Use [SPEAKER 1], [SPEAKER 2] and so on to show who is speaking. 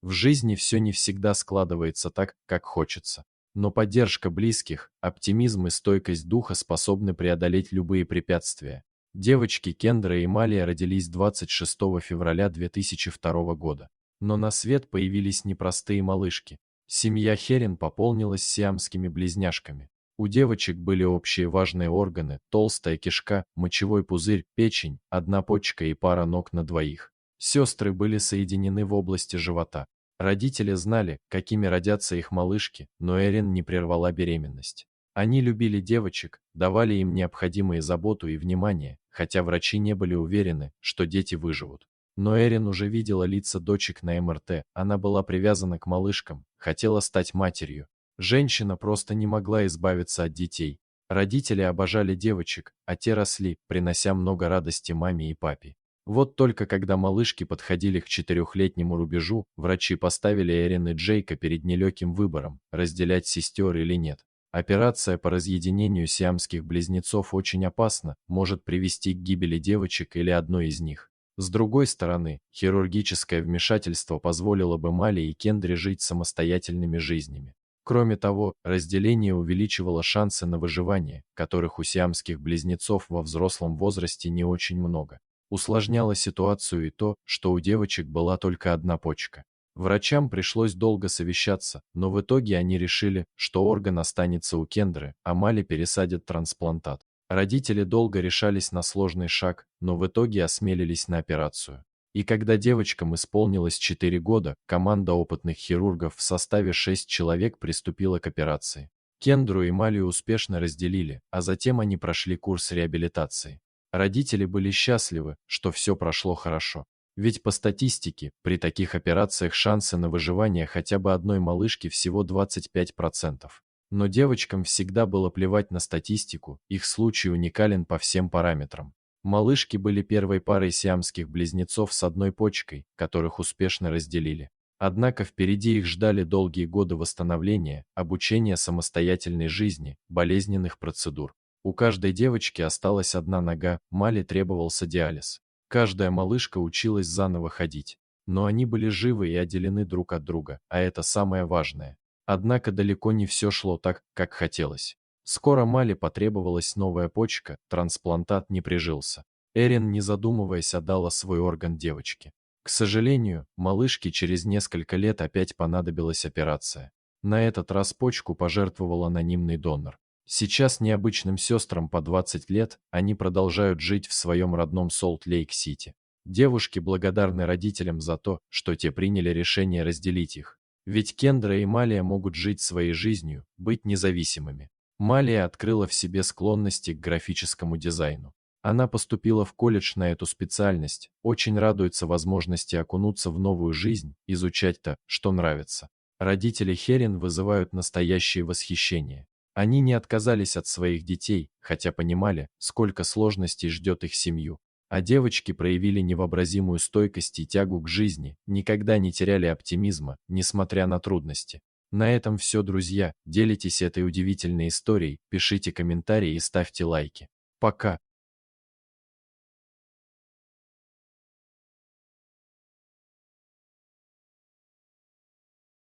[SPEAKER 1] В жизни все не всегда складывается так, как хочется. Но поддержка близких, оптимизм и стойкость духа способны преодолеть любые препятствия. Девочки Кендра и Малия родились 26 февраля 2002 года. Но на свет появились непростые малышки. Семья Херин пополнилась сиамскими близняшками. У девочек были общие важные органы, толстая кишка, мочевой пузырь, печень, одна почка и пара ног на двоих. Сестры были соединены в области живота. Родители знали, какими родятся их малышки, но Эрин не прервала беременность. Они любили девочек, давали им необходимые заботу и внимание, хотя врачи не были уверены, что дети выживут. Но Эрин уже видела лица дочек на МРТ, она была привязана к малышкам, хотела стать матерью. Женщина просто не могла избавиться от детей. Родители обожали девочек, а те росли, принося много радости маме и папе. Вот только когда малышки подходили к 4-летнему рубежу, врачи поставили Эрин и Джейка перед нелегким выбором, разделять сестер или нет. Операция по разъединению сиамских близнецов очень опасна, может привести к гибели девочек или одной из них. С другой стороны, хирургическое вмешательство позволило бы Мали и Кендре жить самостоятельными жизнями. Кроме того, разделение увеличивало шансы на выживание, которых у сиамских близнецов во взрослом возрасте не очень много. Усложняло ситуацию и то, что у девочек была только одна почка. Врачам пришлось долго совещаться, но в итоге они решили, что орган останется у Кендры, а Мали пересадят трансплантат. Родители долго решались на сложный шаг, но в итоге осмелились на операцию. И когда девочкам исполнилось 4 года, команда опытных хирургов в составе 6 человек приступила к операции. Кендру и Малию успешно разделили, а затем они прошли курс реабилитации. Родители были счастливы, что все прошло хорошо. Ведь по статистике, при таких операциях шансы на выживание хотя бы одной малышки всего 25%. Но девочкам всегда было плевать на статистику, их случай уникален по всем параметрам. Малышки были первой парой сиамских близнецов с одной почкой, которых успешно разделили. Однако впереди их ждали долгие годы восстановления, обучения самостоятельной жизни, болезненных процедур. У каждой девочки осталась одна нога, Мали требовался диализ. Каждая малышка училась заново ходить. Но они были живы и отделены друг от друга, а это самое важное. Однако далеко не все шло так, как хотелось. Скоро Мали потребовалась новая почка, трансплантат не прижился. Эрин, не задумываясь, отдала свой орган девочке. К сожалению, малышке через несколько лет опять понадобилась операция. На этот раз почку пожертвовал анонимный донор. Сейчас необычным сестрам по 20 лет, они продолжают жить в своем родном Солт-Лейк-Сити. Девушки благодарны родителям за то, что те приняли решение разделить их. Ведь Кендра и Малия могут жить своей жизнью, быть независимыми. Малия открыла в себе склонности к графическому дизайну. Она поступила в колледж на эту специальность, очень радуется возможности окунуться в новую жизнь, изучать то, что нравится. Родители Херин вызывают настоящее восхищение. Они не отказались от своих детей, хотя понимали, сколько сложностей ждет их семью. А девочки проявили невообразимую стойкость и тягу к жизни, никогда не теряли оптимизма, несмотря на трудности. На этом все, друзья. Делитесь этой удивительной историей, пишите комментарии и ставьте лайки. Пока.